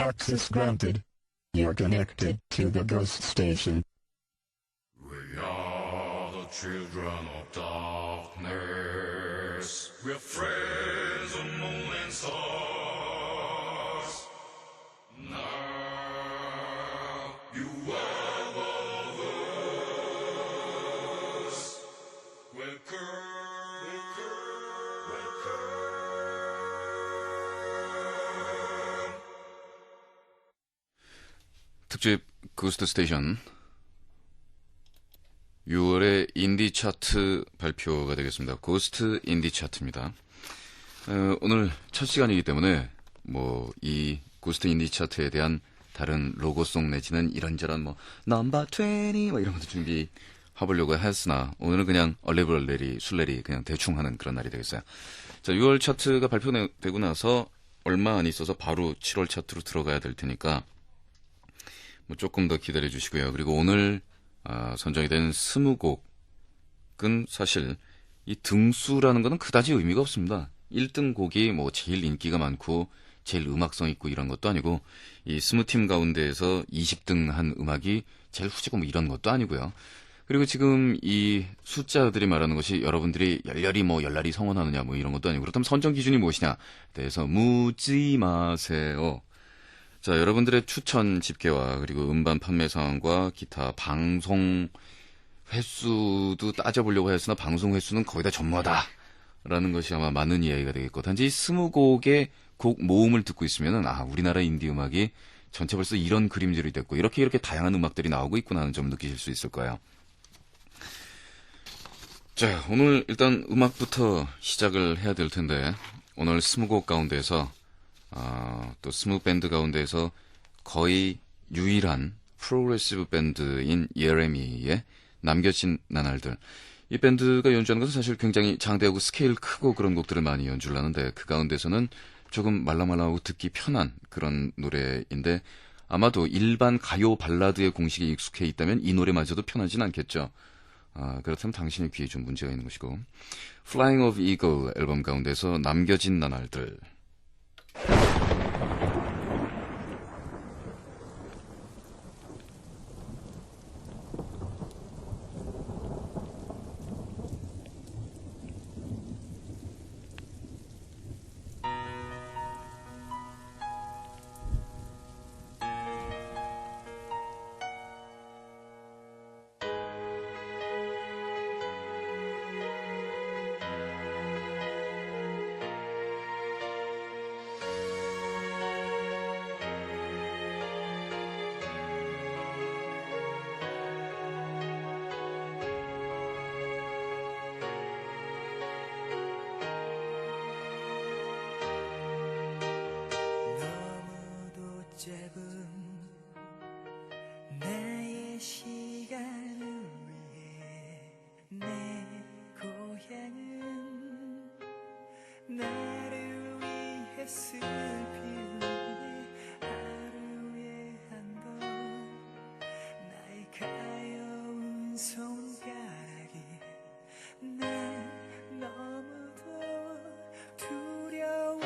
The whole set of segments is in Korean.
Access granted. You're connected to the ghost station. We are the children of darkness. We're friends of moon and stars. Now you are one of us. Welcome. 특집 고스트 스테이션 6월의 인디 차트 발표가 되겠습니다. 고스트 인디 차트입니다. 오늘 첫 시간이기 때문에 이 고스트 인디 차트에 대한 다른 로고송 내지는 이런저런 넘버 20 이런 것도 준비해보려고 했으나 오늘은 그냥 얼레벌레리 술래리 그냥 대충 하는 그런 날이 되겠어요. 자, 6월 차트가 발표되고 나서 얼마 안 있어서 바로 7월 차트로 들어가야 될 테니까 조금 더 기다려 주시고요. 그리고 오늘 선정이 된 20곡은 사실 이 등수라는 것은 그다지 의미가 없습니다. 1등 곡이 제일 인기가 많고 제일 음악성 있고 이런 것도 아니고 이 20팀 가운데에서 20등 한 음악이 제일 후지고 이런 것도 아니고요. 그리고 지금 이 숫자들이 말하는 것이 여러분들이 열렬히 성원하느냐 이런 것도 아니고 그렇다면 선정 기준이 무엇이냐 대해서 묻지 마세요. 자, 여러분들의 추천 집계와 그리고 음반 판매 상황과 기타 방송 횟수도 따져보려고 했으나 방송 횟수는 거의 다 전무하다라는 것이 아마 맞는 이야기가 되겠고 단지 20곡의 곡 모음을 듣고 있으면은 우리나라 인디 음악이 전체 벌써 이런 그림들이 됐고 이렇게 다양한 음악들이 나오고 있구나 하는 점을 느끼실 수 있을 거예요. 자, 오늘 일단 음악부터 시작을 해야 될 텐데 오늘 20곡 가운데에서 또 20밴드 가운데에서 거의 유일한 프로그레시브 밴드인 예레미의 남겨진 나날들. 이 밴드가 연주하는 것은 사실 굉장히 장대하고 스케일 크고 그런 곡들을 많이 연주를 하는데 그 가운데서는 조금 말랑말랑하고 듣기 편한 그런 노래인데 아마도 일반 가요 발라드의 공식에 익숙해 있다면 이 노래마저도 편하진 않겠죠. 그렇다면 당신의 귀에 좀 문제가 있는 것이고 Flying of Eagle 앨범 가운데서 남겨진 나날들. 짧은 나의 시간을 위해 내 고향은 나를 위해 슬피우네 하루에 한 번 나의 가여운 손가락이 난 너무도 두려워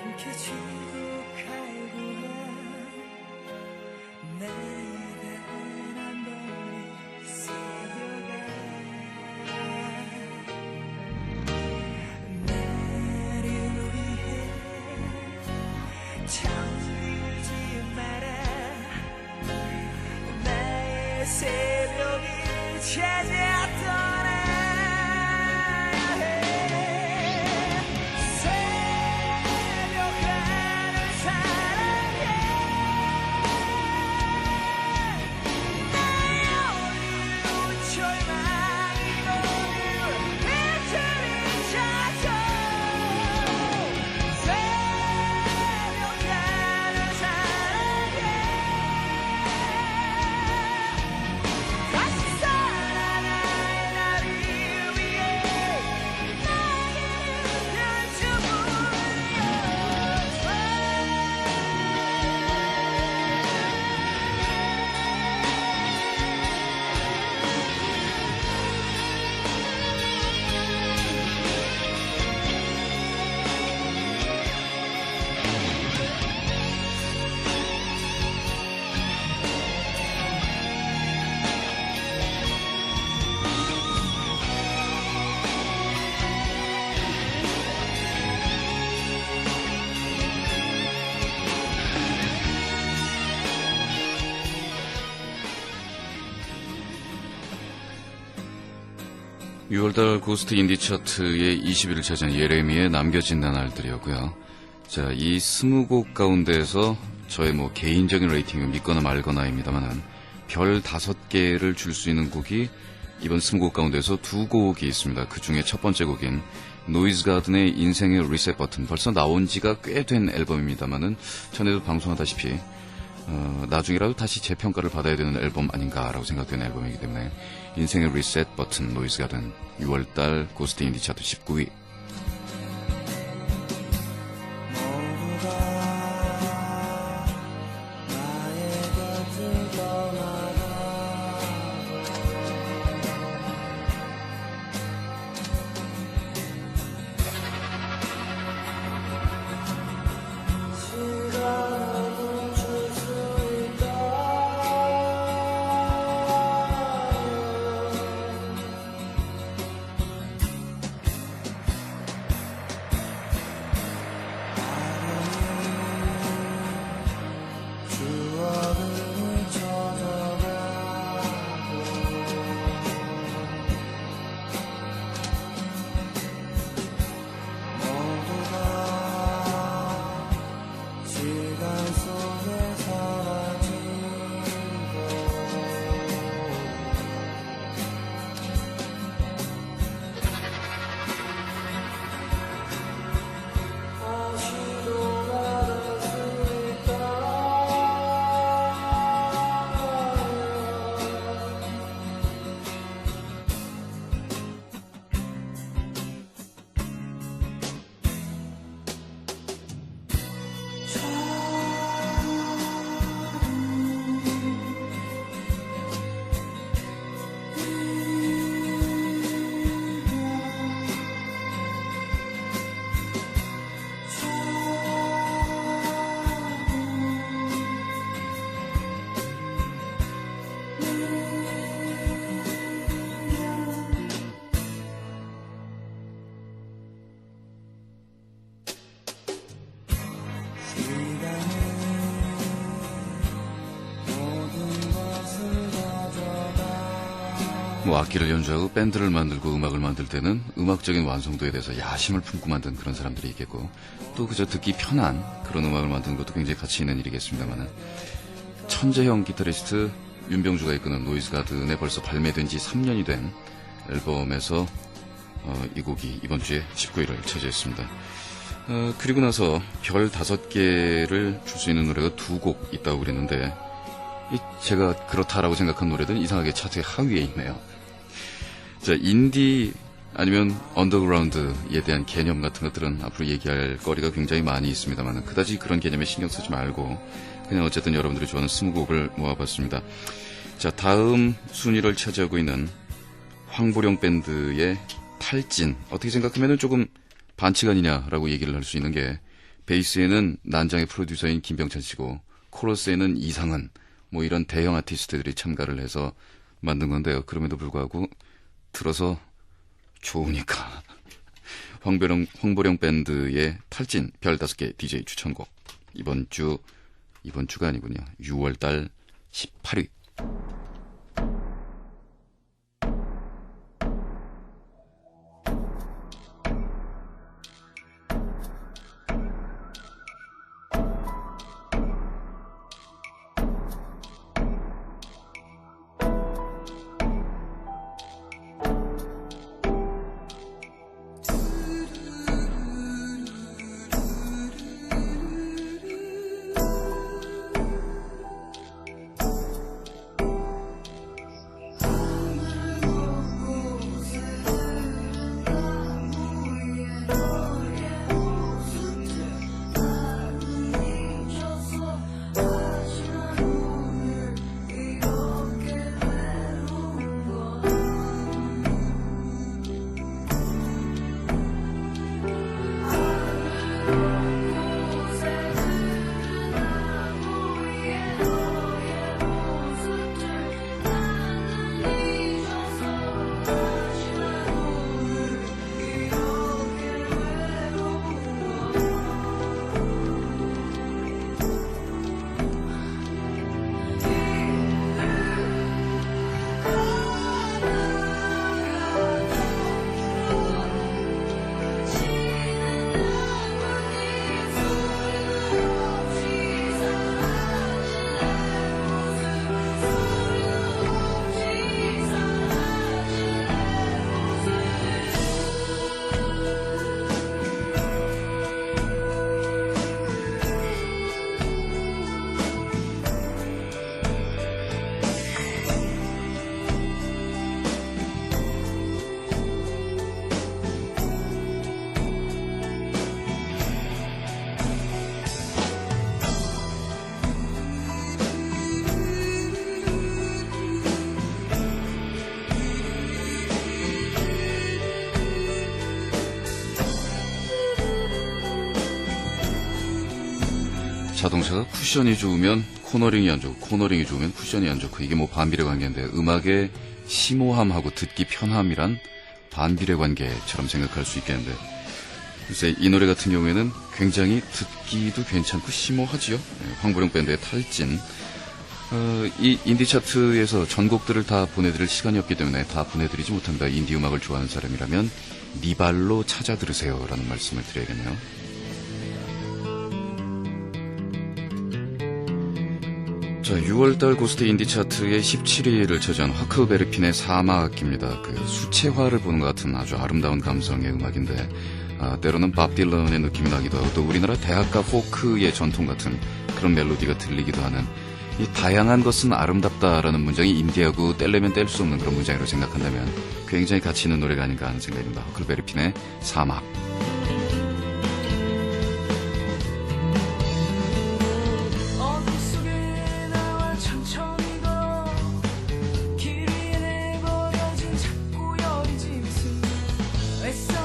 움켜쥐고 갈구한 나의 단한 벌이 새겨가 나를 위해 잠들지 마라 나의 새벽이 찾아떠나 새벽아 6월달 고스트 인디 차트의 20위를 차지한 예레미의 남겨진 나날들이었고요. 자, 이 20곡 가운데에서 저의 뭐 개인적인 레이팅을 믿거나 말거나입니다만은 별 5개를 줄 수 있는 곡이 이번 20곡 가운데서 2곡이 있습니다. 그 중에 첫 번째 곡인 노이즈 가든의 인생의 리셋 버튼. 벌써 나온 지가 꽤 된 앨범입니다만은 전에도 방송하다시피 나중이라도 다시 재평가를 받아야 되는 앨범 아닌가라고 생각되는 앨범이기 때문에 인생의 리셋 버튼 노이즈 가든 6월달 고스트 인디 차트 19위. 뭐 악기를 연주하고 밴드를 만들고 음악을 만들 때는 음악적인 완성도에 대해서 야심을 품고 만든 그런 사람들이 있겠고 또 그저 듣기 편한 그런 음악을 만드는 것도 굉장히 가치 있는 일이겠습니다만 천재형 기타리스트 윤병주가 이끄는 노이즈 가든에 벌써 발매된 지 3년이 된 앨범에서 이 곡이 이번 주에 19위를 차지했습니다. 그리고 나서 별 5개를 줄 수 있는 노래가 2곡 있다고 그랬는데 제가 그렇다라고 생각한 노래들은 이상하게 차트의 하위에 있네요. 자, 인디 아니면 언더그라운드에 대한 개념 같은 것들은 앞으로 얘기할 거리가 굉장히 많이 있습니다만 그다지 그런 개념에 신경 쓰지 말고 그냥 어쨌든 여러분들이 좋아하는 20곡을 모아봤습니다. 자, 다음 순위를 차지하고 있는 황보령 밴드의 탈진. 어떻게 생각하면 조금 반칙 아니냐라고 얘기를 할 수 있는 게 베이스에는 난장의 프로듀서인 김병찬 씨고 코러스에는 이상은 뭐 이런 대형 아티스트들이 참가를 해서 만든 건데요. 그럼에도 불구하고 들어서 좋으니까 황보령 밴드의 탈진 별 5개 DJ 추천곡 이번 주가 아니군요. 6월달 18위. 자동차가 쿠션이 좋으면 코너링이 안 좋고 코너링이 좋으면 쿠션이 안 좋고 이게 뭐 반비례 관계인데 음악의 심오함하고 듣기 편함이란 반비례 관계처럼 생각할 수 있겠는데 글쎄 이 노래 같은 경우에는 굉장히 듣기도 괜찮고 심오하지요. 황보령 밴드의 탈진. 이 인디 차트에서 전곡들을 다 보내드릴 시간이 없기 때문에 다 보내드리지 못합니다. 인디 음악을 좋아하는 사람이라면 네 발로 찾아 들으세요 라는 말씀을 드려야겠네요. 자, 6월달 고스트 인디 차트의 17위를 차지한 화크베르핀의 사막입니다. 그 수채화를 보는 것 같은 아주 아름다운 감성의 음악인데 때로는 밥 딜런의 느낌이 나기도 하고 또 우리나라 대학가 포크의 전통 같은 그런 멜로디가 들리기도 하는 이 다양한 것은 아름답다라는 문장이 인디하고 뗄래면 뗄 수 없는 그런 문장으로 생각한다면 굉장히 가치 있는 노래가 아닌가 하는 생각입니다. 허클베르핀의 사막. 어둠 속에 나와 천천히 걸어 길 위에 내버려진 작고 여린 짐승 애써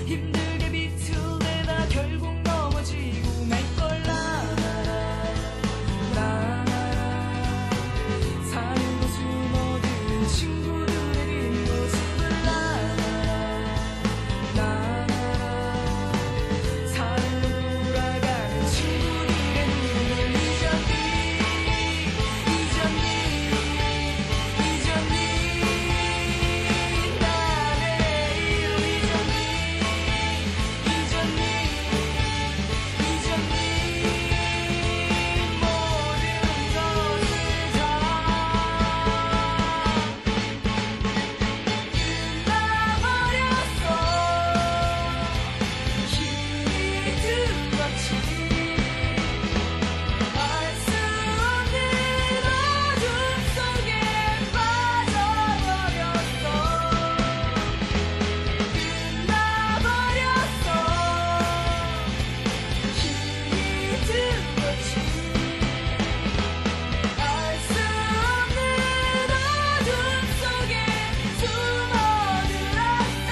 힘들게 비틀대다 결국 넘어지고 말걸 나나라 사유로 숨어든 친구들의 뒷모습을 나나라 산으로 돌아가는 친구들의 눈을 잊었니 나를 잊었니 모든 것을 다 끝나버렸어 힘이 들었지 알 수 없는 어둠 속에 빠져버렸어 끝나버렸어 힘이 들었지 알 수 없는 어둠 속에 숨어들었어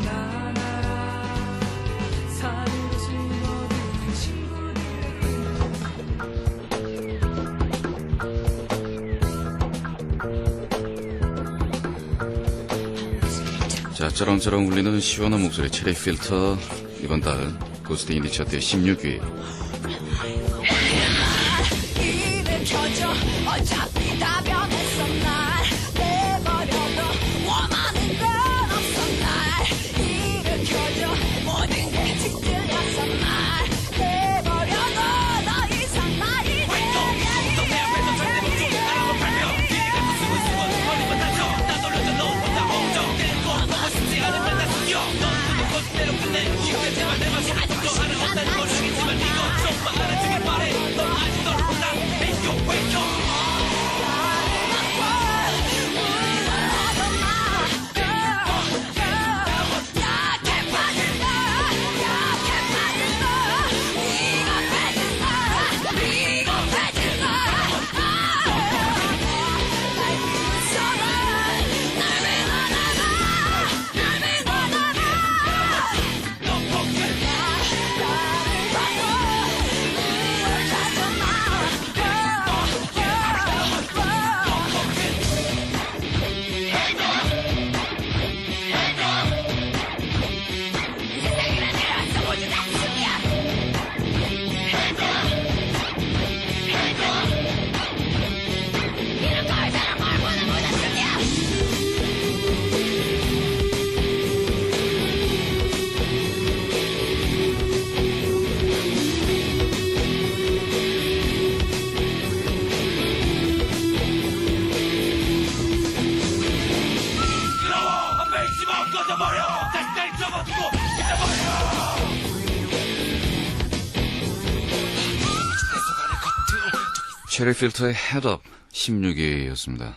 나나라 산으로 숨어든 친구들의 자, 쩌렁쩌렁 울리는 시원한 목소리 체리 필터 이번 달 고스트 인디 차트의 16위. 입을 켜줘 어차피 다 변했어 날 내버려둬 원하는 건 없어 날 일으켜줘 모든 게 짙들렸어 날 내버려둬 더 이상 말이 돼 체리 필터의 Head Up 16위였습니다.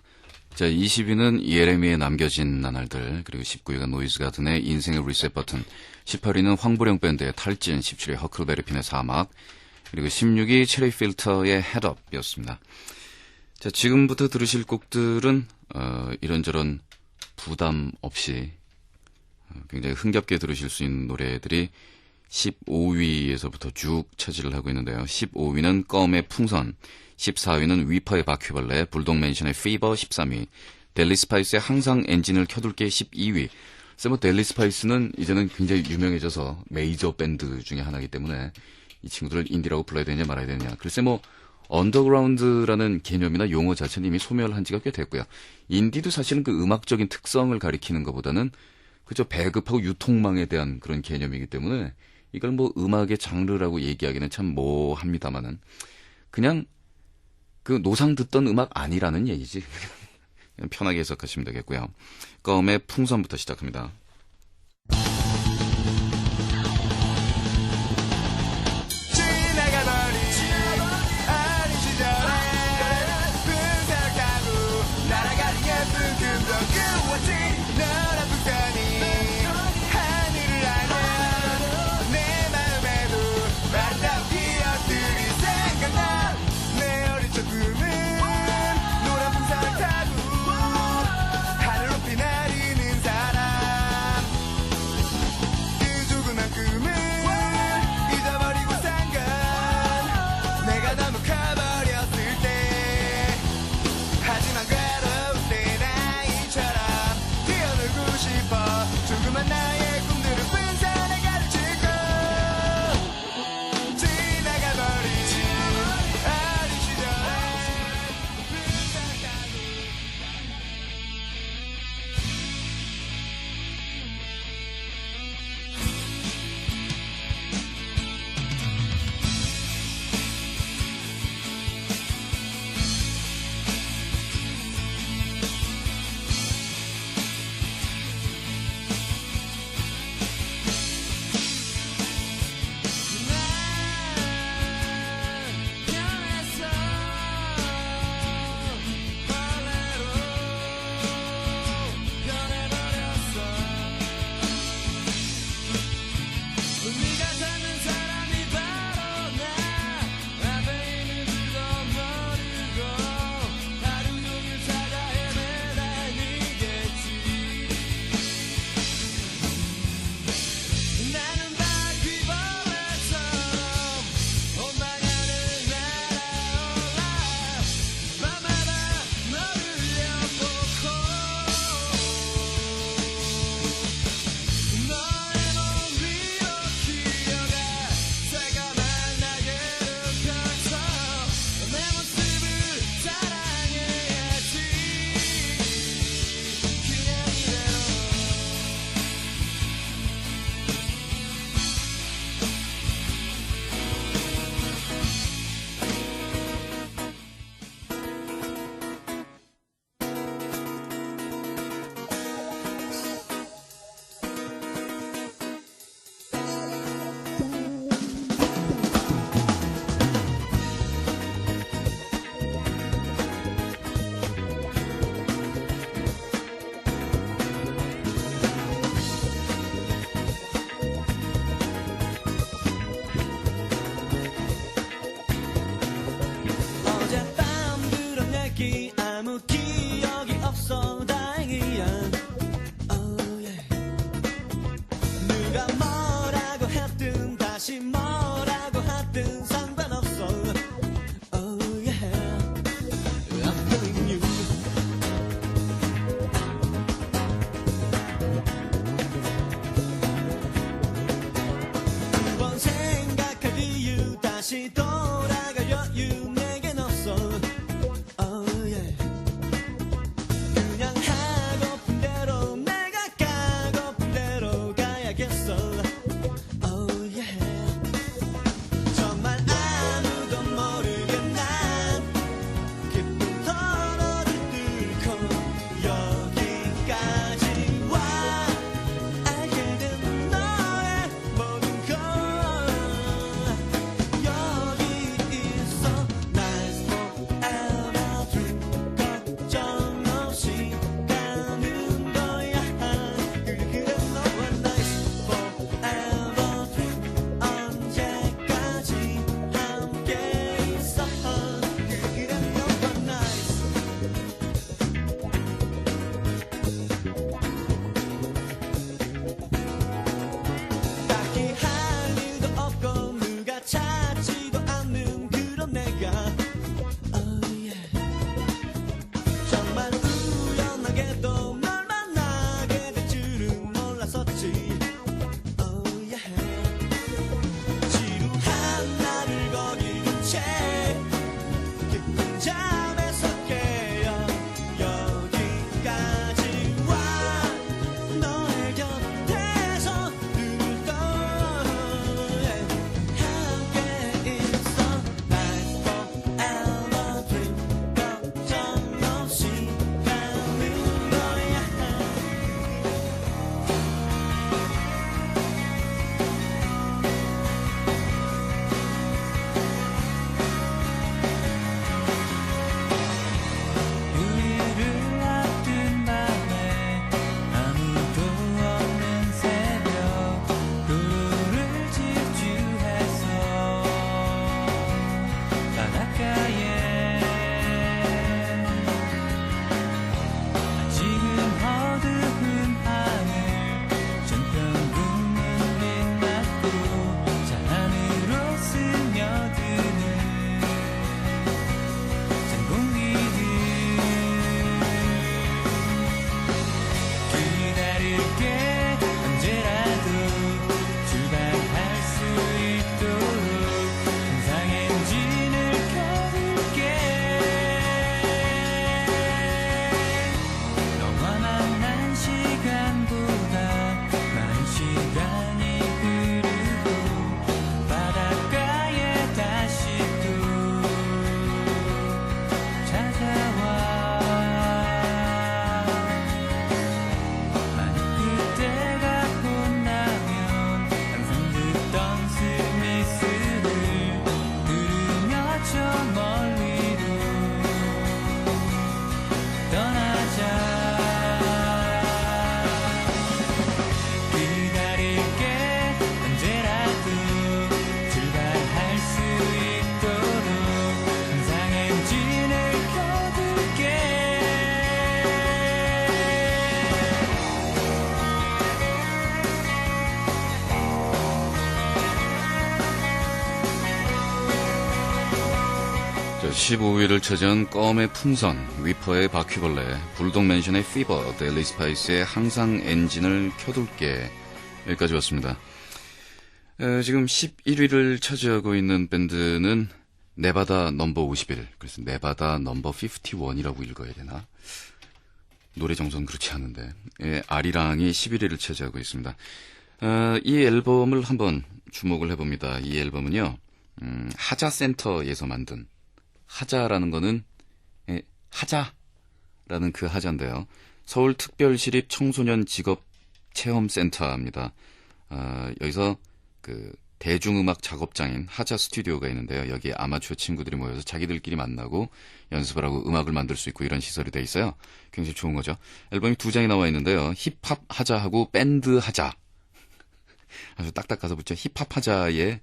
자, 20위는 예레미의 남겨진 나날들, 그리고 19위가 노이즈 가든의 인생의 리셋 버튼, 18위는 황보령 밴드의 탈진, 17위 허클베리핀의 사막, 그리고 16위 체리 필터의 Head Up이었습니다. 자, 지금부터 들으실 곡들은 이런저런 부담 없이 굉장히 흥겹게 들으실 수 있는 노래들이 15위에서부터 쭉 차지를 하고 있는데요. 15위는 껌의 풍선, 14위는 위퍼의 바퀴벌레, 불독맨션의 피버 13위, 델리 스파이스의 항상 엔진을 켜둘게 12위. 글쎄 뭐 델리 스파이스는 이제는 굉장히 유명해져서 메이저 밴드 중에 하나이기 때문에 이 친구들을 인디라고 불러야 되냐 말아야 되냐. 글쎄 뭐 언더그라운드라는 개념이나 용어 자체는 이미 소멸한 지가 꽤 됐고요. 인디도 사실은 그 음악적인 특성을 가리키는 것보다는 그저 배급하고 유통망에 대한 그런 개념이기 때문에 이걸 뭐 음악의 장르라고 얘기하기는 참 뭐합니다만은 그냥 그 노상 듣던 음악 아니라는 얘기지. 그냥 편하게 해석하시면 되겠고요. 껌의 풍선부터 시작합니다. 그냥 하고픈 대로 15위를 차지한 껌의 풍선, 위퍼의 바퀴벌레, 불독 맨션의 피버, 데일리 스파이스의 항상 엔진을 켜둘게 여기까지 왔습니다. 지금 11위를 차지하고 있는 밴드는 네바다 넘버 51, 그래서 네바다 넘버 51이라고 읽어야 되나? 노래 정서는 그렇지 않은데 아리랑이 11위를 차지하고 있습니다. 이 앨범을 한번 주목을 해봅니다. 이 앨범은요, 하자센터에서 만든, 하자라는 거는 하자라는 그 하자인데요. 서울특별시립 청소년 직업체험센터입니다. 여기서 그 대중음악 작업장인 하자 스튜디오가 있는데요. 여기에 아마추어 친구들이 모여서 자기들끼리 만나고 연습을 하고 음악을 만들 수 있고 이런 시설이 돼 있어요. 굉장히 좋은 거죠. 앨범이 2장이 나와 있는데요. 힙합 하자하고 밴드 하자. 아주 딱딱 가서 붙죠. 힙합 하자에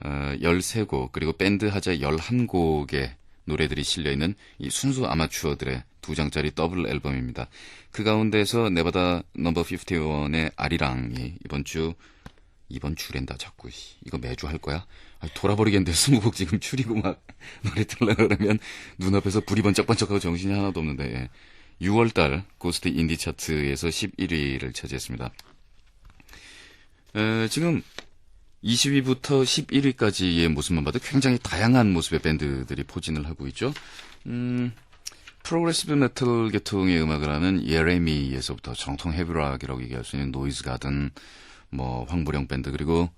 13곡 그리고 밴드 하자 11곡의 노래들이 실려있는 이 순수 아마추어들의 2장짜리 더블 앨범입니다. 그 가운데서 네바다 넘버 51의 아리랑이 이번 주랜다 자꾸 이거 매주 할 거야? 돌아버리겠는데 20곡 지금 줄이고 막 노래 틀려고 그러면 눈앞에서 불이 번쩍번쩍하고 정신이 하나도 없는데 6월달 고스트 인디 차트에서 11위를 차지했습니다. 지금 20위부터 11위까지의 모습만 봐도 굉장히 다양한 모습의 밴드들이 포진을 하고 있죠. 프로그레시브 메탈 계통의 음악을 하는 예레미에서부터 정통 헤비락이라고 얘기할 수 있는 노이즈 가든, 황보령 밴드, 그리고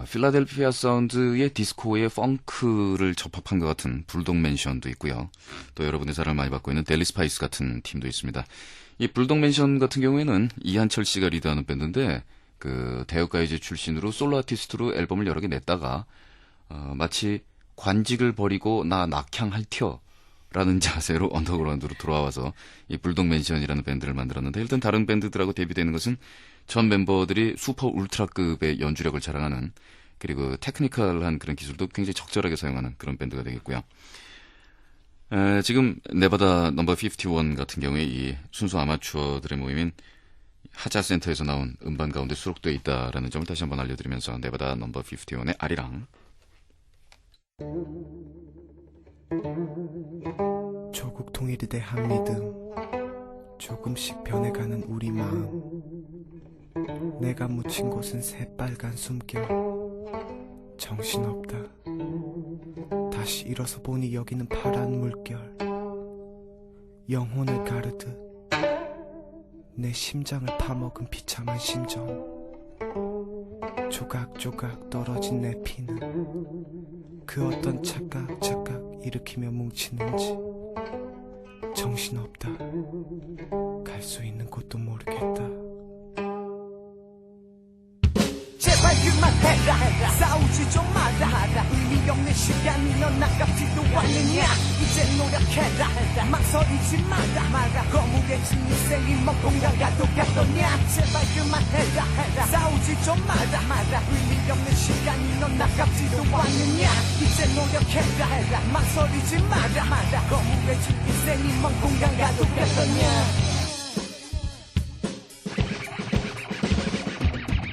필라델피아 사운드의 디스코의 펑크를 접합한 것 같은 불독 맨션도 있고요. 또 여러분의 사랑을 많이 받고 있는 델리 스파이스 같은 팀도 있습니다. 이 불독 맨션 같은 경우에는 이한철 씨가 리드하는 밴드인데 그 대역가요제 출신으로 솔로 아티스트로 앨범을 여러 개 냈다가 마치 관직을 버리고 나 낙향할 텨라는 자세로 언더그라운드로 돌아와서 이 불독 맨션이라는 밴드를 만들었는데, 일단 다른 밴드들하고 대비되는 것은 전 멤버들이 슈퍼 울트라급의 연주력을 자랑하는, 그리고 테크니컬한 그런 기술도 굉장히 적절하게 사용하는 그런 밴드가 되겠고요. 지금 네바다 넘버 51 같은 경우에 이 순수 아마추어들의 모임인 하자센터에서 나온 음반 가운데 수록되어 있다라는 점을 다시 한번 알려드리면서 네바다 넘버 51의 아리랑. 조국 통일에 대한 믿음, 조금씩 변해가는 우리 마음. 내가 묻힌 곳은 새빨간 숨결. 정신없다. 다시 일어서 보니 여기는 파란 물결. 영혼을 가르듯 내 심장을 파먹은 비참한 심정. 조각조각 떨어진 내 피는 그 어떤 착각 일으키며 뭉치는지. 정신없다. 갈 수 있는 곳도 모르겠다. 제발 그만해라. 싸우지 좀 마라. 의미 없는 시간이 넌 아깝지도 않느냐. 이제 노력해라. 망설이지 마라. 거무게 진 인생이 먼 공간 가도 같더냐. 제발 그만해라. 싸우지 좀 마라. 의미 없는 시간이 넌 아깝지도 않느냐. 이제 노력해라. 망설이지 마라. 거무게 진 인생이 먼 공간 가도 같더냐.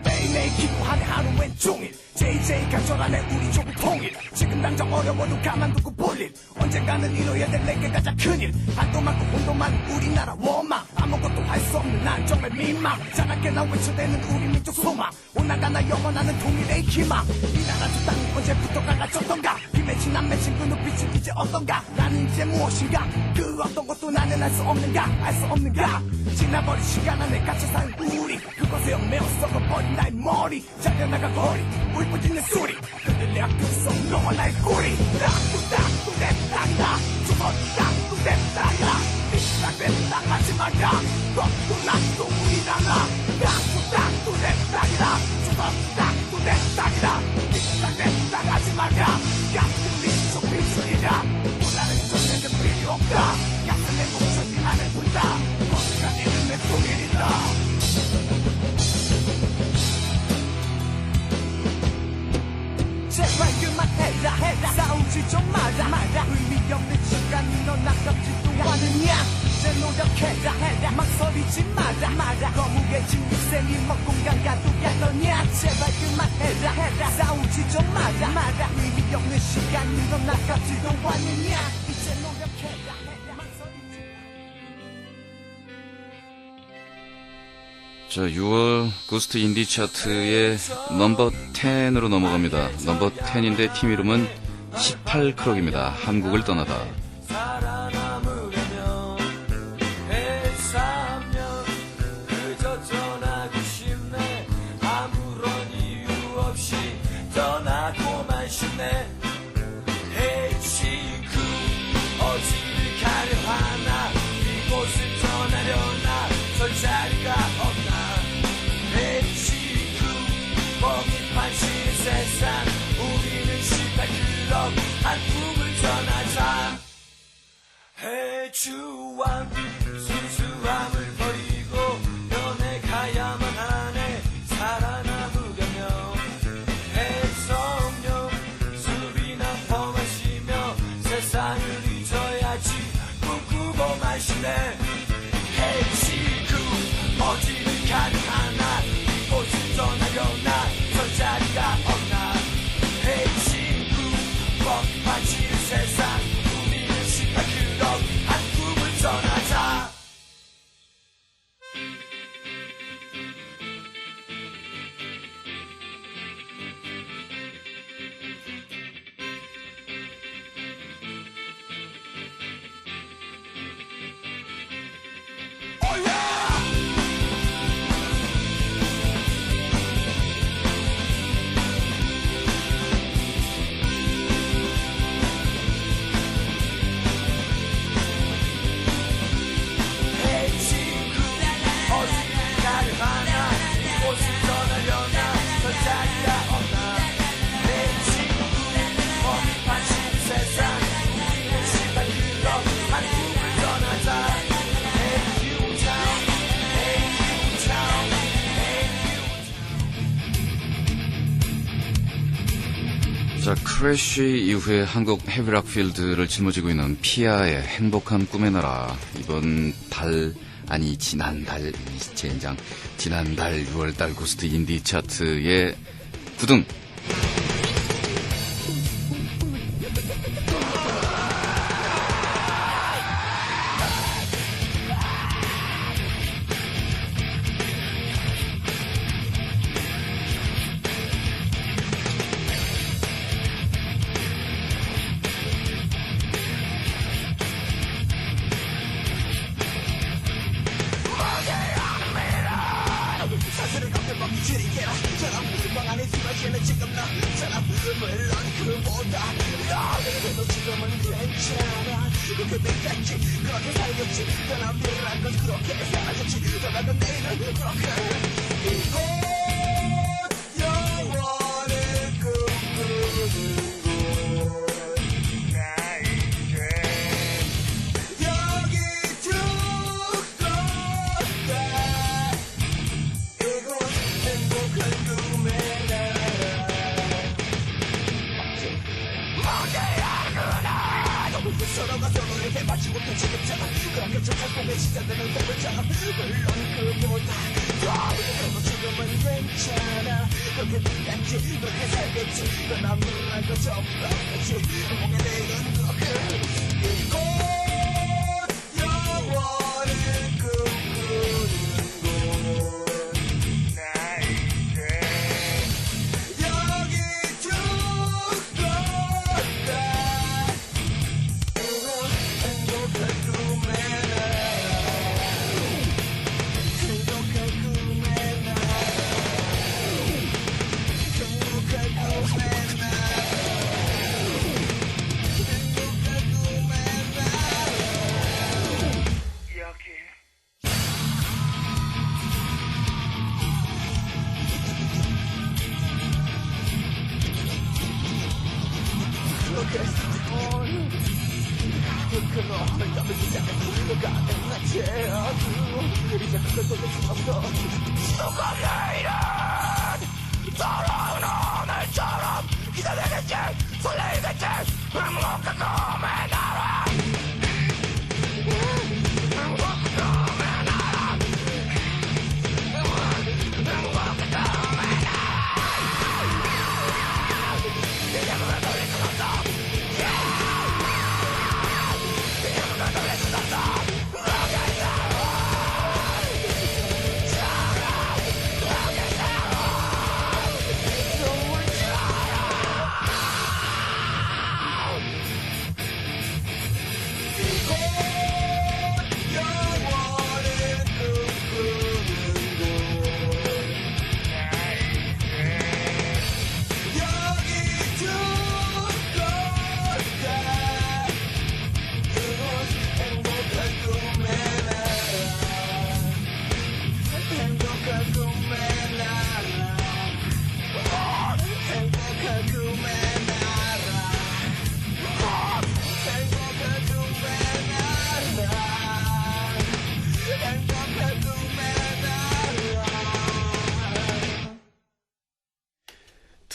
매일매일 기도하네 하루엔 종일. JJ 간절하네 우리 조국 통일. 지금 당장 어려워도 가만두고 볼일. 언젠가는 이뤄야 될 내게 가장 큰일. 한도 많고 혼도 많은 우리나라 원망. 아무것도 할 수 없는 난 정말 민망. 자나깨나 외쳐대는 우리 민족 소망. 오나가나 영원하는 통일의 희망. 이 나라 저 땅이 언제부터 갈라졌던가. 비 맺힌 안 맺힌 그 눈빛은 이제 어떤가. 나는 이제 무엇인가. 그 어떤 것도 나는 알 수 없는가. 알 수 없는가. 지나버린 시간 안에 갇혀 사는 우리. 그것에 얽매여 썩어버린 나의 머리. 잘려나간 거리 울부짖는 소리. 흔들려 그속 너와 나의 꼬리. 땅 내 땅이다. 조선 땅 내 땅이다. 삐딱대 땅 마지막이야. 너도 나도 우리나라. 땅 내 땅이다. 조선 땅 내 땅이다. 삐딱대 땅 마지막이야. 같은 민족 빈소리냐. 오나는 전쟁은 필요 없다. 같은 내 목소리 안에 본다. 언젠가 니는 내 통일이다. 제발 그만해라. 싸우지 좀 마라. 의미 없는 시간이 넌 아깝지도 않아. 망설이지 마라 거무게 진입생이 먹공간 가득했더냐 제발 그만해라 싸우지 좀 마라 의미 없는 시간이 넌 아깝지도 않느냐 이제 노력해라 망설이지 자, 6월 고스트 인디 차트의 넘버 10으로 넘어갑니다. 넘버 10인데 팀 이름은 18크록입니다. 한국을 떠나다. 살아남으려면 해삼면 그저 떠나고 싶네 아무런 이유 없이 떠나고만 싶네 H9 어디를 가려 하나 이곳을 떠나려나 설 자리가 없나 H9 범위판치 세상 우리는 18크록 한 꿈을 떠나자 해주왕 순수함을 버리고 변해가야만 하네 살아남으려면 해성령 술이나 퍼마시며 세상을 잊어야지 꿈꾸고만 싶네 해지구 어디를 가능하나 이곳을 떠나려나 설 자리가 없나 해지구 뻥판치는 세상 우리는 18크록 한 꿈을 떠나자 자, 크래쉬 이후에 한국 헤비락 필드를 짊어지고 있는 피아의 행복한 꿈의 나라. 이번 달, 아니 지난달, 젠장, 지난달 6월달 고스트 인디 차트의 9등. 행복한 꿈의 나라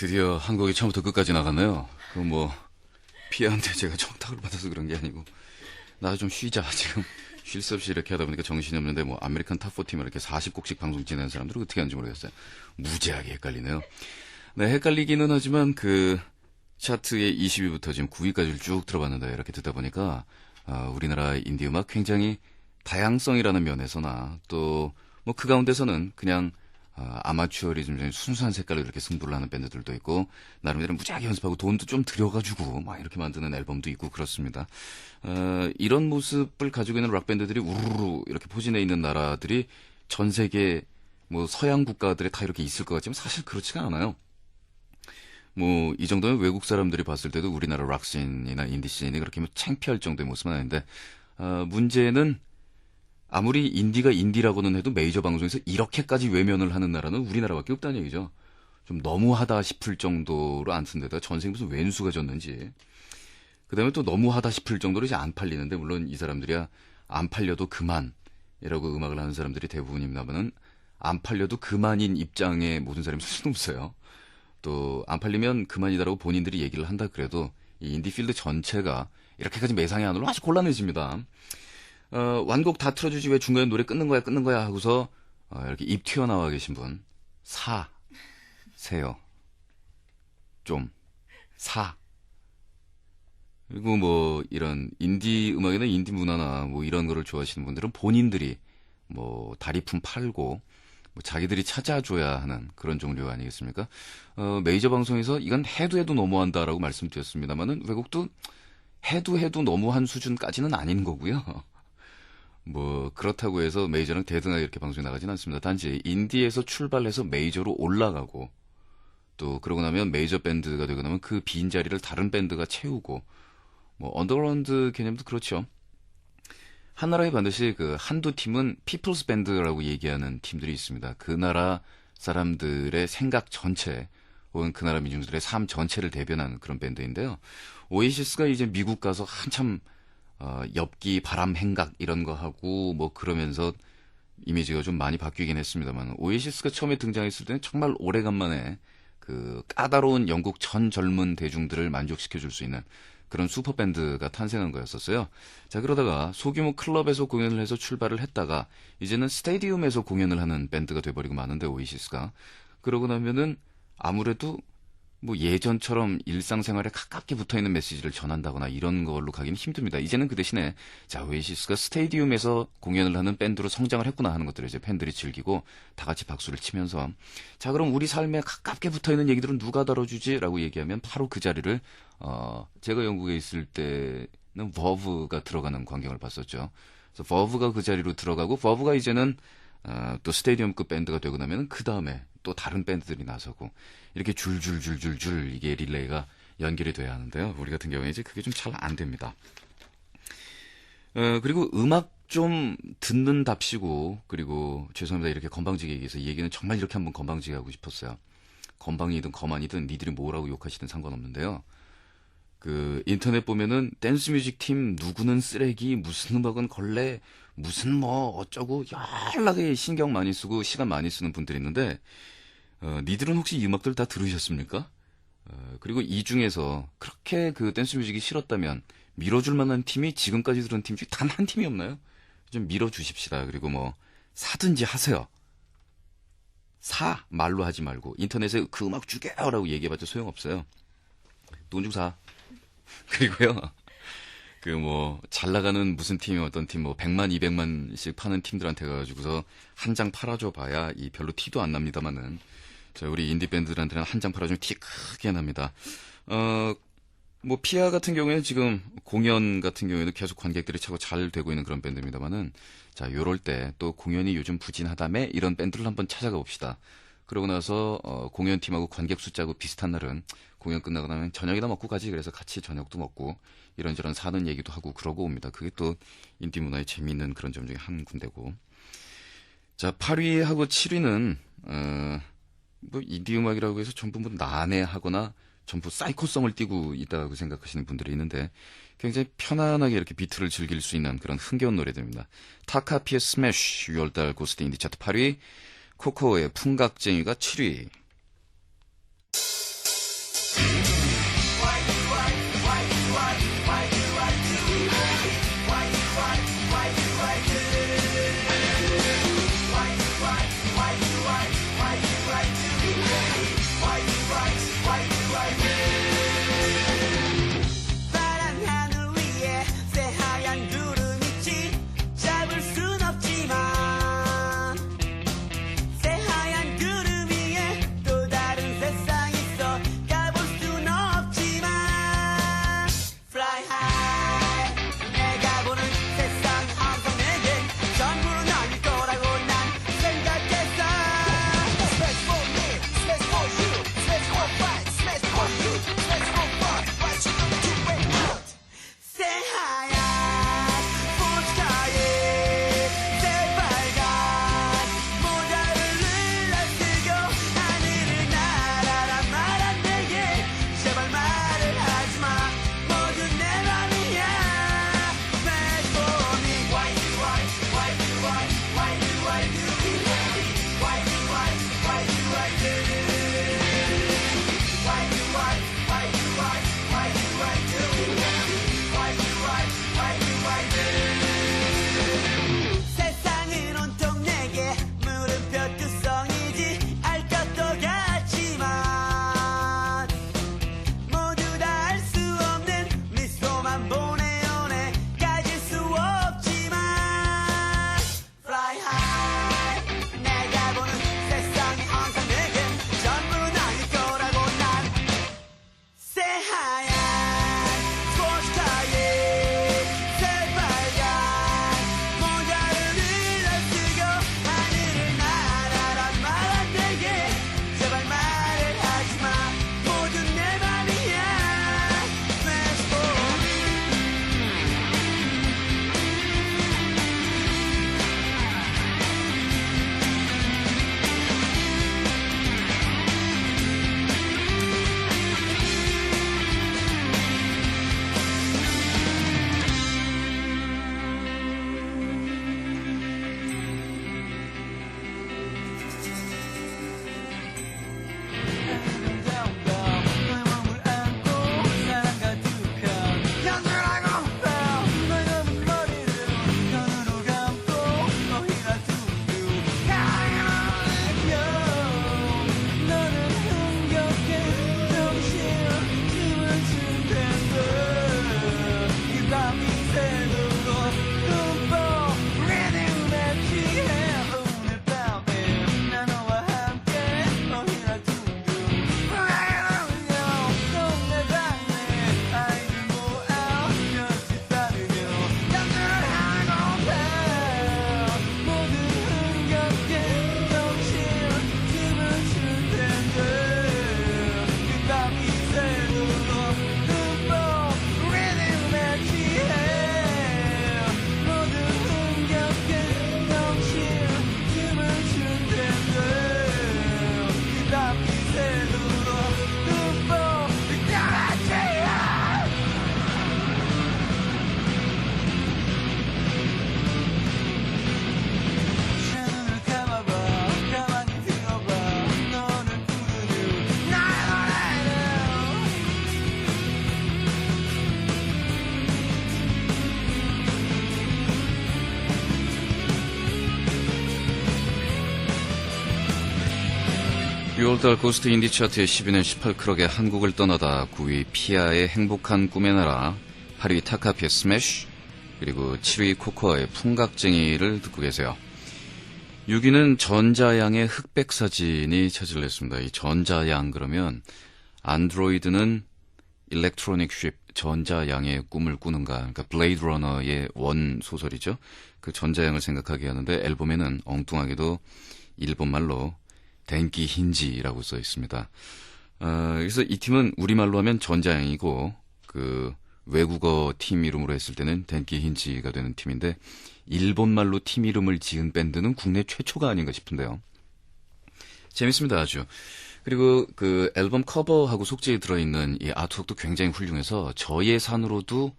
드디어 한 곡이 처음부터 끝까지 나갔네요. 그 뭐 피아한테 제가 청탁을 받아서 그런 게 아니고 나 좀 쉬자 지금 쉴 새 없이 이렇게 하다 보니까 정신이 없는데 뭐 아메리칸 탑40만 이렇게 40곡씩 방송 진행하는 사람들은 어떻게 하는지 모르겠어요. 무지하게 헷갈리네요. 네, 헷갈리기는 하지만 그 차트의 20위부터 지금 9위까지를 쭉 들어봤는데 이렇게 듣다 보니까 우리나라 인디 음악 굉장히 다양성이라는 면에서나 또 뭐 그 가운데서는 그냥 아마추어리즘 순수한 색깔로 이렇게 승부를 하는 밴드들도 있고 나름대로 무지하게 연습하고 돈도 좀 들여가지고 막 이렇게 만드는 앨범도 있고 그렇습니다. 이런 모습을 가지고 있는 락 밴드들이 우르르 이렇게 포진해 있는 나라들이 전 세계 뭐 서양 국가들에 다 이렇게 있을 것 같지만 사실 그렇지가 않아요. 뭐 이 정도면 외국 사람들이 봤을 때도 우리나라 락씬이나 인디씬이 그렇게 뭐 창피할 정도의 모습은 아닌데 문제는 아무리 인디가 인디라고는 해도 메이저 방송에서 이렇게까지 외면을 하는 나라는 우리나라밖에 없다는 얘기죠. 좀 너무하다 싶을 정도로 안 쓴데다가 전생에 무슨 왼수가 졌는지. 그 다음에 또 너무하다 싶을 정도로 이제 안 팔리는데 물론 이 사람들이야 안 팔려도 그만이라고 음악을 하는 사람들이 대부분입니다만은 안 팔려도 그만인 입장의 모든 사람이 있을 수는 없어요. 또 안 팔리면 그만이다라고 본인들이 얘기를 한다 그래도 이 인디필드 전체가 이렇게까지 매상이 안 올라 아주 곤란해집니다. 완곡 다 틀어주지 왜 중간에 노래 끊는 거야 하고서 이렇게 입 튀어나와 계신 분 사세요. 좀 사. 그리고 뭐 이런 인디 음악이나 인디 문화나 뭐 이런 거를 좋아하시는 분들은 본인들이 뭐 다리품 팔고 뭐 자기들이 찾아줘야 하는 그런 종류 아니겠습니까? 메이저 방송에서 이건 해도 너무한다라고 말씀드렸습니다만은 외국도 해도 너무한 수준까지는 아닌 거고요. 뭐 그렇다고 해서 메이저는 대등하게 이렇게 방송에 나가지는 않습니다. 단지 인디에서 출발해서 메이저로 올라가고 또 그러고 나면 메이저 밴드가 되고 나면 그 빈자리를 다른 밴드가 채우고 뭐 언더그라운드 개념도 그렇죠. 한 나라에 반드시 그 한두 팀은 피플스 밴드라고 얘기하는 팀들이 있습니다. 그 나라 사람들의 생각 전체 혹은 그 나라 민중들의 삶 전체를 대변하는 그런 밴드인데요. 오에시스가 이제 미국 가서 한참 엽기, 바람, 행각 이런 거 하고 뭐 그러면서 이미지가 좀 많이 바뀌긴 했습니다만 오에시스가 처음에 등장했을 때는 정말 오래간만에 그 까다로운 영국 전 젊은 대중들을 만족시켜줄 수 있는 그런 슈퍼밴드가 탄생한 거였었어요. 자, 그러다가 소규모 클럽에서 공연을 해서 출발을 했다가 이제는 스테디움에서 공연을 하는 밴드가 돼버리고 마는데 오에시스가 그러고 나면은 아무래도 뭐 예전처럼 일상생활에 가깝게 붙어있는 메시지를 전한다거나 이런 걸로 가기는 힘듭니다. 이제는 그 대신에 자 오에시스가 스테디움에서 공연을 하는 밴드로 성장을 했구나 하는 것들을 이제 팬들이 즐기고 다 같이 박수를 치면서 자 그럼 우리 삶에 가깝게 붙어있는 얘기들은 누가 다뤄주지? 라고 얘기하면 바로 그 자리를 제가 영국에 있을 때는 버브가 들어가는 광경을 봤었죠. 그래서 버브가 그 자리로 들어가고 버브가 이제는 또 스테디움급 밴드가 되고 나면 그 다음에 또 다른 밴드들이 나서고 이렇게 줄줄줄줄줄 이게 릴레이가 연결이 돼야 하는데요. 우리 같은 경우에 이제 그게 좀 잘 안 됩니다. 그리고 음악 좀 듣는답시고 그리고 죄송합니다. 이렇게 건방지게 얘기해서 이 얘기는 정말 이렇게 한번 건방지게 하고 싶었어요. 건방이든 거만이든 니들이 뭐라고 욕하시든 상관없는데요. 그 인터넷 보면은 댄스 뮤직 팀 누구는 쓰레기 무슨 음악은 걸레 무슨 뭐 어쩌고 연락에 신경 많이 쓰고 시간 많이 쓰는 분들이 있는데 니들은 혹시 이 음악들 다 들으셨습니까? 그리고 이 중에서 그렇게 그 댄스 뮤직이 싫었다면 밀어줄 만한 팀이 지금까지 들은 팀 중에 단 한 팀이 없나요? 좀 밀어주십시다. 그리고 뭐 사든지 하세요. 사 말로 하지 말고 인터넷에 그 음악 죽여라고 얘기해봤자 소용없어요. 돈 주고 사. 그리고요. 그 뭐 잘 나가는 무슨 팀이 어떤 팀 뭐 100만 200만씩 파는 팀들한테 가가지고서 한 장 팔아줘 봐야 이 별로 티도 안 납니다만은 자 우리 인디 밴드들한테는 한 장 팔아주면 티 크게 납니다. 뭐 피아 같은 경우에는 지금 공연 같은 경우에도 계속 관객들이 차고 잘 되고 있는 그런 밴드입니다만은 자 요럴 때 또 공연이 요즘 부진하다며 이런 밴드를 한번 찾아가 봅시다. 그러고 나서 공연팀하고 관객 숫자하고 비슷한 날은 공연 끝나고 나면 저녁이나 먹고 가지. 그래서 같이 저녁도 먹고 이런저런 사는 얘기도 하고 그러고 옵니다. 그게 또 인디 문화의 재미있는 그런 점 중에 한 군데고. 자 8위하고 7위는 뭐 인디 음악이라고 해서 전부 뭐 난해하거나 전부 사이코성을 띠고 있다고 생각하시는 분들이 있는데 굉장히 편안하게 이렇게 비트를 즐길 수 있는 그런 흥겨운 노래들입니다. 타카피의 스매쉬 6월달 고스트 인디 차트 8위, 코코의 풍각쟁이가 7위. 파란 하늘 위에 새하얀 구름 있지 잡을 순 없지만 새하얀 구름 위에 또 다른 세상 있어 가볼 순 없지만 Fly high 내가 보는 세상 항상 내겐 전부는 아닐 거라고 난 생각했어 Smash for me, smash for you, smash for fight, smash for you, smash for fun What you gonna do when out 새하얀 포스카에 새빨간 모자를 눌러쓰고 하늘을 날아라 말한 내게 제발 말을 하지마 모두 내 맘이야 Smash for me Why do I do why do I do Why do I do Why do I do Why do I do Why do I do 세상은 온통 내게 물음표 투성이지 알 것도 같지만 모두 다 알 수 없는 미소만 보내오네 가질 수 없지만 Fly high 내가 보는 세상이 항상 내겐 전부는 아닐 거라고 난 새하얀 스포츠카에 새빨간 모자를 눌러쓰고 하늘을 날아라 말한 내게 제발 말을 하지마 모두 내 맘이야 Smash for (6월달) 고스트 인디 차트의 12년 18크럭의 한국을 떠나다 9위 피아의 행복한 꿈의 나라, 8위 타카피의 스매시, 그리고 7위 코코아의 풍각쟁이를 듣고 계세요. 6위는 전자양의 흑백 사진이 차지를 했습니다. 이 전자양 그러면 안드로이드는 일렉트로닉 쉽, 전자양의 꿈을 꾸는가, 그러니까 블레이드 러너의 원 소설이죠. 그 전자양을 생각하게 하는데 앨범에는 엉뚱하게도 일본말로 덴키 힌지라고 써 있습니다. 그래서 이 팀은 우리말로 하면 전자양이고 그 외국어 팀 이름으로 했을 때는 덴키 힌지가 되는 팀인데 일본말로 팀 이름을 지은 밴드는 국내 최초가 아닌가 싶은데요. 재밌습니다, 아주. 그리고 그 앨범 커버하고 속지에 들어있는 이 아트웍도 굉장히 훌륭해서 저의 산으로도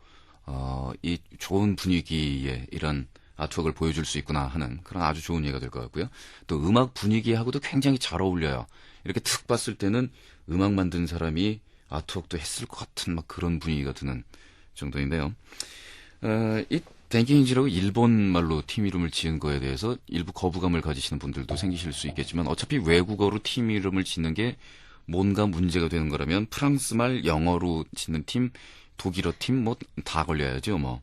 이 좋은 분위기의 이런 아트웍을 보여줄 수 있구나 하는 그런 아주 좋은 예가 될 것 같고요. 또 음악 분위기하고도 굉장히 잘 어울려요. 이렇게 툭 봤을 때는 음악 만든 사람이 아트웍도 했을 것 같은 막 그런 분위기가 드는 정도인데요. 이 댄케힌지라고 일본 말로 팀 이름을 지은 거에 대해서 일부 거부감을 가지시는 분들도 생기실 수 있겠지만 어차피 외국어로 팀 이름을 짓는 게 뭔가 문제가 되는 거라면 프랑스 말 영어로 짓는 팀, 독일어 팀 뭐 다 걸려야죠 뭐.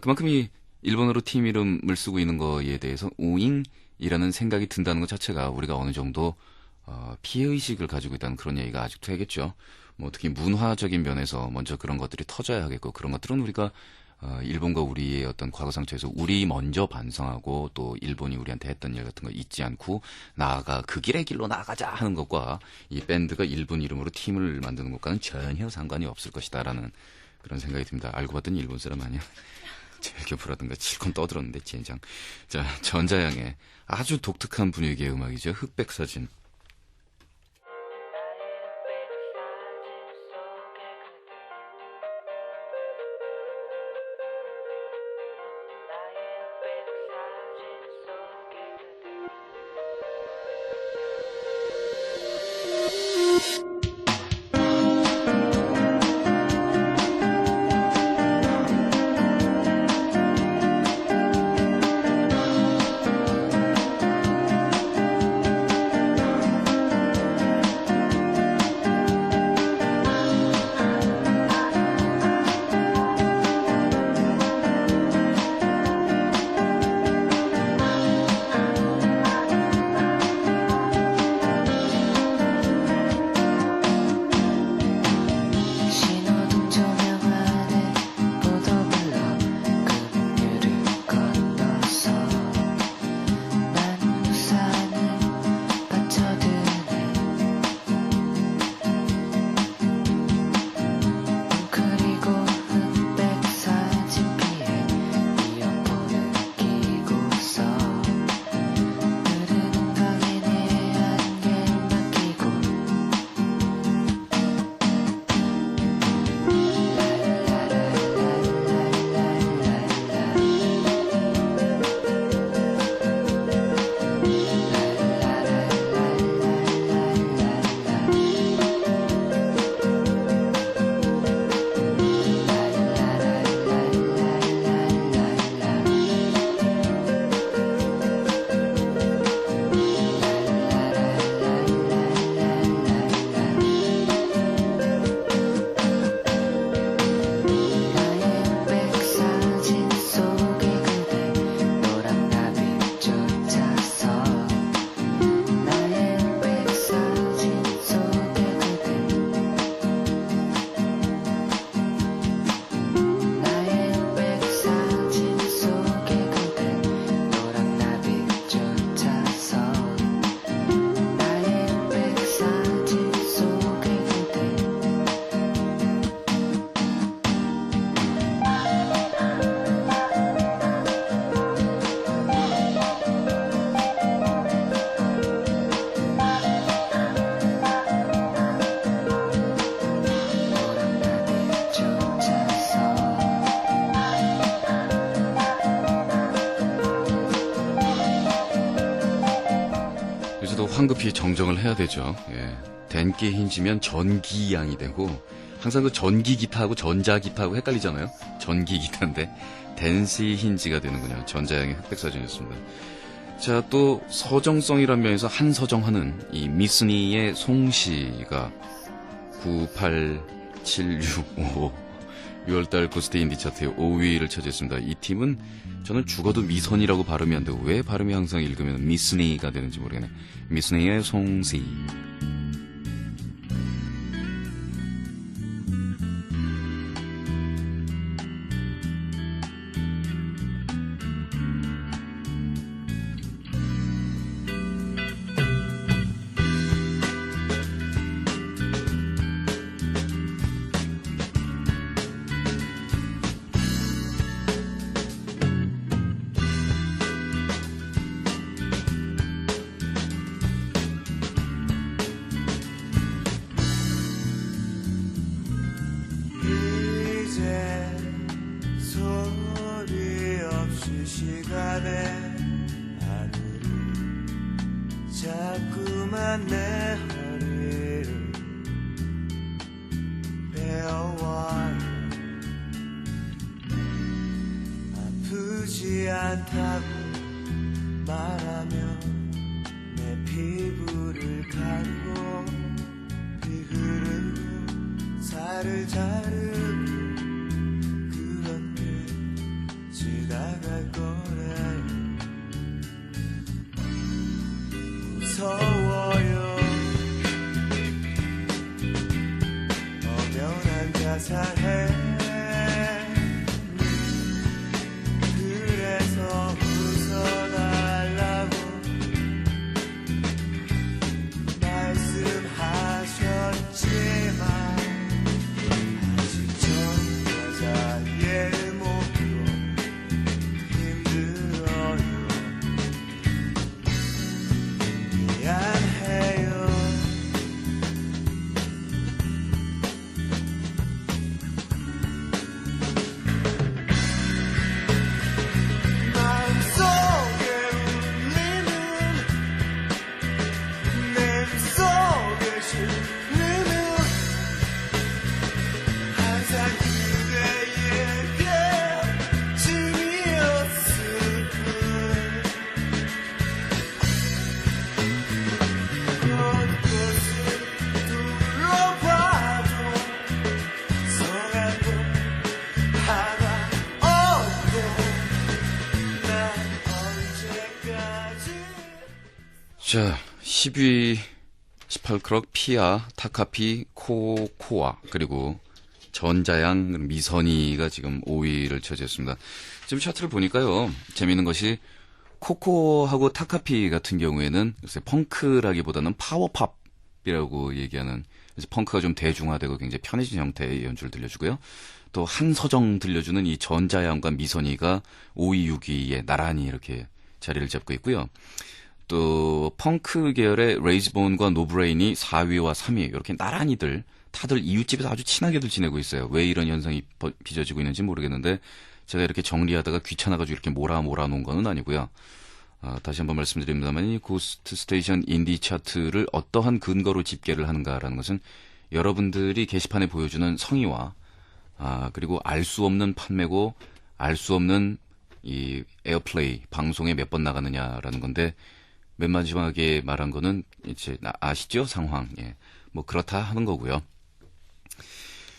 그만큼 이 일본어로 팀 이름을 쓰고 있는 거에 대해서 우잉이라는 생각이 든다는 것 자체가 우리가 어느 정도 피해의식을 가지고 있다는 그런 얘기가 아직도 하겠죠. 뭐 특히 문화적인 면에서 먼저 그런 것들이 터져야 하겠고 그런 것들은 우리가 일본과 우리의 어떤 과거 상처에서 우리 먼저 반성하고 또 일본이 우리한테 했던 일 같은 거 잊지 않고 나아가 그 길의 길로 나아가자 하는 것과 이 밴드가 일본 이름으로 팀을 만드는 것과는 전혀 상관이 없을 것이다라는 그런 생각이 듭니다. 알고 봤더니 일본 사람 아니야. 제일교포라든가 실컷 떠들었는데 젠장. 자, 전자양의 아주 독특한 분위기의 음악이죠. 흑백 사진. 황급히 정정을 해야 되죠. 예. 댄케힌지면 전기양이 되고 항상 그 전기 기타하고 전자 기타하고 헷갈리잖아요. 전기 기타인데 댄시 힌지가 되는군요. 전자양의 흑백 사진이었습니다. 자, 또 서정성이란 면에서 한서정하는 이 미스니의 송씨가 98765 6월달 고스트 인디 차트의 5위를 차지했습니다. 이 팀은 저는 죽어도 미선이라고 발음이 안 되고 왜 발음이 항상 읽으면 미스니가 되는지 모르겠네. 미스니의 송씨. 자꾸만 내 허리를 가르고 비 흐르고 살을 자르고 그렇게 지나갈 거래 무서워요 엄연한 자살해 그래서 웃어달라고 말씀하셨지만 아직 전 여자의 몸도 힘들어요 미안해요 마음속에 울리는 내 속에 실리는 항상 그대에게 짐이었을 뿐 곳곳을 둘러봐도 성한 곳 하나 없고 난 언제까지 자, 10위 18크럭, 피아, 타카피, 코코아, 그리고 전자양, 미선이가 지금 5위를 차지했습니다. 지금 차트를 보니까요, 재미있는 것이 코코하고 타카피 같은 경우에는 글쎄 펑크라기보다는 파워팝이라고 얘기하는, 그래서 펑크가 좀 대중화되고 굉장히 편해진 형태의 연주를 들려주고요. 또 한서정 들려주는 이 전자양과 미선이가 5위, 6위에 나란히 이렇게 자리를 잡고 있고요. 또 펑크 계열의 레이즈본과 노브레인이 4위와 3위 이렇게 나란히들 다들 이웃집에서 아주 친하게들 지내고 있어요. 왜 이런 현상이 빚어지고 있는지 모르겠는데 제가 이렇게 정리하다가 귀찮아가지고 이렇게 몰아놓은 거는 아니고요. 다시 한번 말씀드립니다만 이 고스트 스테이션 인디 차트를 어떠한 근거로 집계를 하는가라는 것은 여러분들이 게시판에 보여주는 성의와 그리고 알 수 없는 판매고 알 수 없는 이 에어플레이 방송에 몇 번 나가느냐라는 건데 맨 마지막에 말한 거는 이제 아시죠? 상황. 예. 뭐 그렇다 하는 거고요.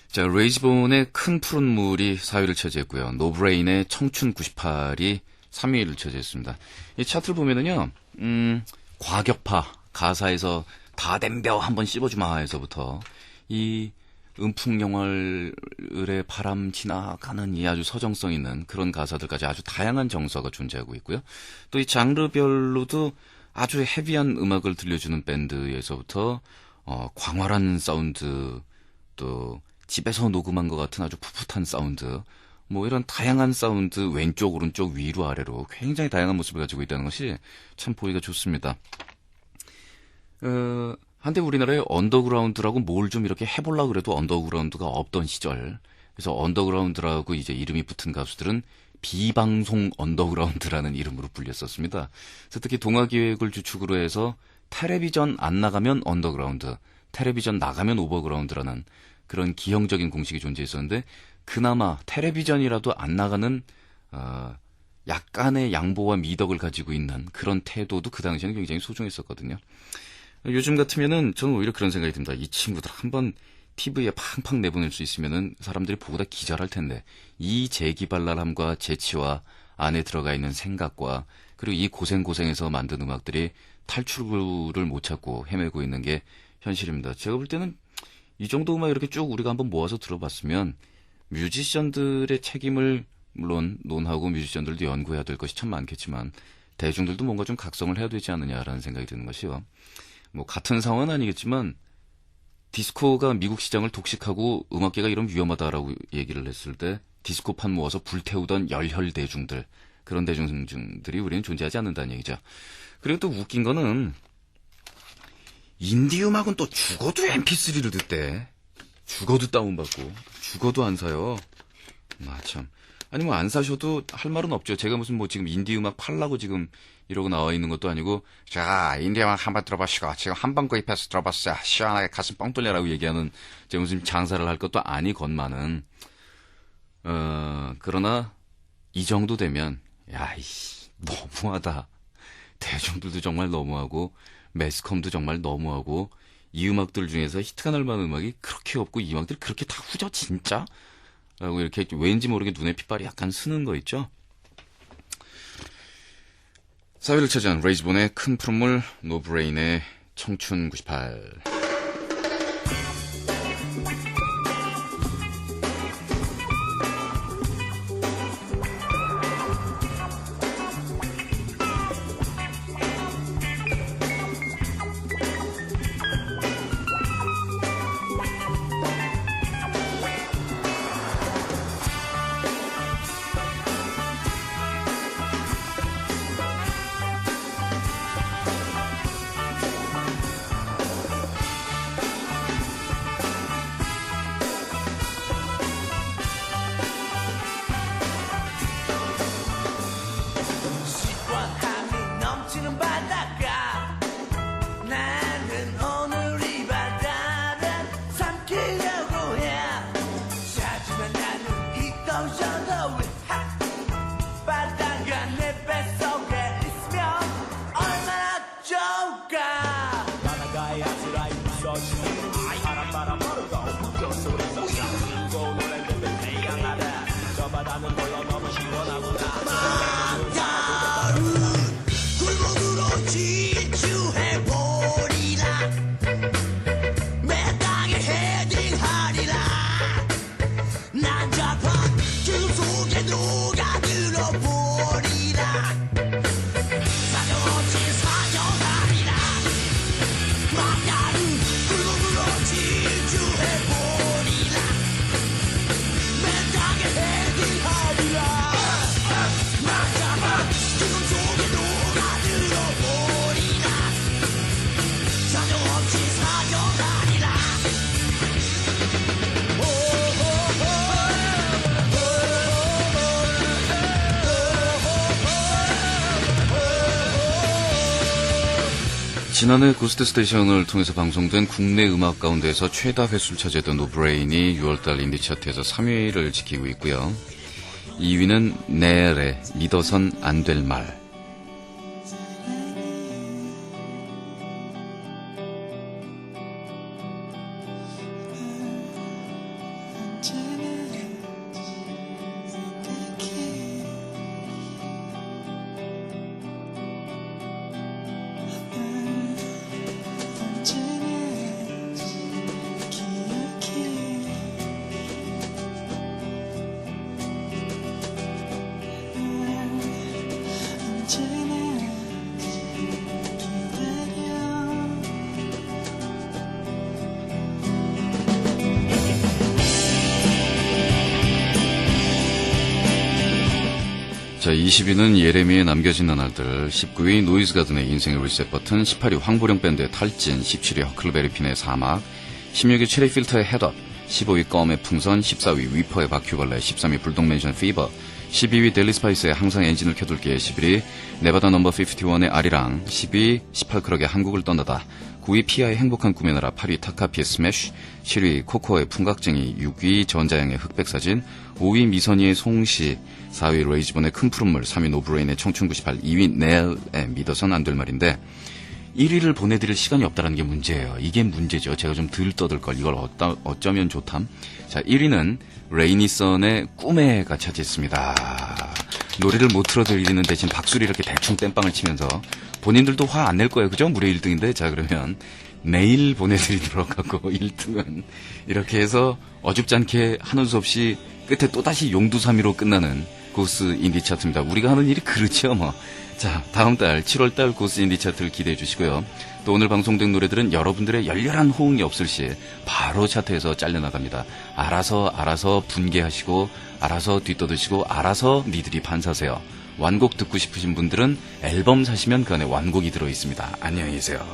자, 레이즈본의 큰 푸른 물이 4위를 차지했고요. 노브레인의 청춘 98이 3위를 차지했습니다. 이 차트를 보면은요. 과격파 가사에서 다 댐벼 한번 씹어주마에서부터 이 음풍영월의 바람 지나가는 이 아주 서정성 있는 그런 가사들까지 아주 다양한 정서가 존재하고 있고요. 또 이 장르별로도 아주 헤비한 음악을 들려주는 밴드에서부터 광활한 사운드, 또 집에서 녹음한 것 같은 아주 풋풋한 사운드, 뭐 이런 다양한 사운드 왼쪽 오른쪽 위로 아래로 굉장히 다양한 모습을 가지고 있다는 것이 참 보기가 좋습니다. 한때 우리나라에 언더그라운드라고 뭘 좀 이렇게 해보려고 그래도 언더그라운드가 없던 시절, 그래서 언더그라운드라고 이제 이름이 붙은 가수들은 비방송 언더그라운드라는 이름으로 불렸었습니다. 그래서 특히 동아기획을 주축으로 해서 텔레비전 안 나가면 언더그라운드, 텔레비전 나가면 오버그라운드라는 그런 기형적인 공식이 존재했었는데 그나마 텔레비전이라도 안 나가는 약간의 양보와 미덕을 가지고 있는 그런 태도도 그 당시에는 굉장히 소중했었거든요. 요즘 같으면은 저는 오히려 그런 생각이 듭니다. 이 친구들 한번 TV에 팡팡 내보낼 수 있으면은 사람들이 보고 다 기절할 텐데 이 재기발랄함과 재치와 안에 들어가 있는 생각과 그리고 이 고생해서 만든 음악들이 탈출구를 못 찾고 헤매고 있는 게 현실입니다. 제가 볼 때는 이 정도 음악 이렇게 쭉 우리가 한번 모아서 들어봤으면 뮤지션들의 책임을 물론 논하고 뮤지션들도 연구해야 될 것이 참 많겠지만 대중들도 뭔가 좀 각성을 해야 되지 않느냐라는 생각이 드는 것이요. 뭐 같은 상황은 아니겠지만 디스코가 미국 시장을 독식하고 음악계가 이런 위험하다라고 얘기를 했을 때 디스코판 모아서 불태우던 열혈 대중들, 그런 대중들이 우리는 존재하지 않는다는 얘기죠. 그리고 또 웃긴 거는 인디 음악은 또 죽어도 MP3를 듣대. 죽어도 다운받고 죽어도 안 사요. 참. 아니 뭐 안 사셔도 할 말은 없죠. 제가 무슨 뭐 지금 인디 음악 팔라고 지금 이러고 나와 있는 것도 아니고 자 인디 음악 한번 들어보시고 지금 한번 구입해서 들어봤어요. 시원하게 가슴 뻥 뚫려라고 얘기하는 제가 무슨 장사를 할 것도 아니건만은 그러나 이 정도 되면 야이씨 너무하다. 대중들도 정말 너무하고 매스컴도 정말 너무하고 이 음악들 중에서 히트가 날 만한 음악이 그렇게 없고 이 음악들 그렇게 다 후져 진짜? 라고 이렇게 왠지 모르게 눈에 핏발이 약간 스는 거 있죠? 4위를 차지한 레이즈본의 큰 푸른물, 노브레인의 청춘 98. 시원함이 넘치는 바닷가 나는 오늘 이 바다를 삼키려고 해 하지만 나는 이도 저도 바다가 내 뱃속에 있으면 얼마나 좋을까 바닷가의 아스라이 부서지는 바람 모르고 물결 속에서 울고 노래는 태양나라 저 바다는 몰라 너무 시원하구나 굴곡으로 질주해버리라 매 땅에 헤딩하리라 난잡한 기름 속에 녹아들어버리라 사정없이 사정하리라 막다른 굴곡으로 질주해버리라 매 땅에 헤딩하리라 난잡한 기름 속에 녹아들어버리라 사정없이 사정하리라 지난해 고스트 스테이션을 통해서 방송된 국내 음악 가운데에서 최다 횟수를 차지했던 노브레인이 6월달 인디 차트에서 3위를 지키고 있고요. 2위는 네엘의 믿어선 안 될 말. 자, 20위는 예레미의 남겨진 나날들, 19위 노이즈가든의 인생의 리셋 버튼, 18위 황보령 밴드의 탈진, 17위 허클베리핀의 사막, 16위 체리 필터의 헤드업, 15위 껌의 풍선, 14위 위퍼의 바퀴벌레, 13위 불독맨션 피버, 12위 델리스파이스의 항상 엔진을 켜둘게, 11위 네바다 넘버 51의 아리랑, 10위 18크럭의 한국을 떠나다, 9위 피아의 행복한 꿈의 나라, 8위 타카피의 스매쉬, 7위 코코의 풍각쟁이, 6위 전자양의 흑백사진, 5위 미선이의 송시, 4위 레이즈본의 큰 푸른물, 3위 노브레인의 청춘 98, 2위 넬의 믿어선 안 될 말인데 1위를 보내드릴 시간이 없다는 게 문제예요. 이게 문제죠. 제가 좀 덜 떠들걸. 이걸 어쩌면 좋담. 자, 1위는 레이니선의 꿈에가 차지했습니다. 노래를 못 틀어드리는 대신 박수를 이렇게 대충 땜빵을 치면서 본인들도 화 안 낼 거예요. 그죠? 무려 1등인데. 자, 그러면 내일 보내드리도록 하고 1등은 이렇게 해서 어줍지 않게 하는 수 없이 끝에 또다시 용두사미로 끝나는 고스 인디 차트입니다. 우리가 하는 일이 그렇죠, 뭐. 자, 다음 달 7월달 고스 인디 차트를 기대해 주시고요. 또 오늘 방송된 노래들은 여러분들의 열렬한 호응이 없을 시 바로 차트에서 잘려나갑니다. 알아서 분개하시고 알아서 뒤떠드시고 알아서 니들이 판사세요. 완곡 듣고 싶으신 분들은 앨범 사시면 그 안에 완곡이 들어있습니다. 안녕히 계세요.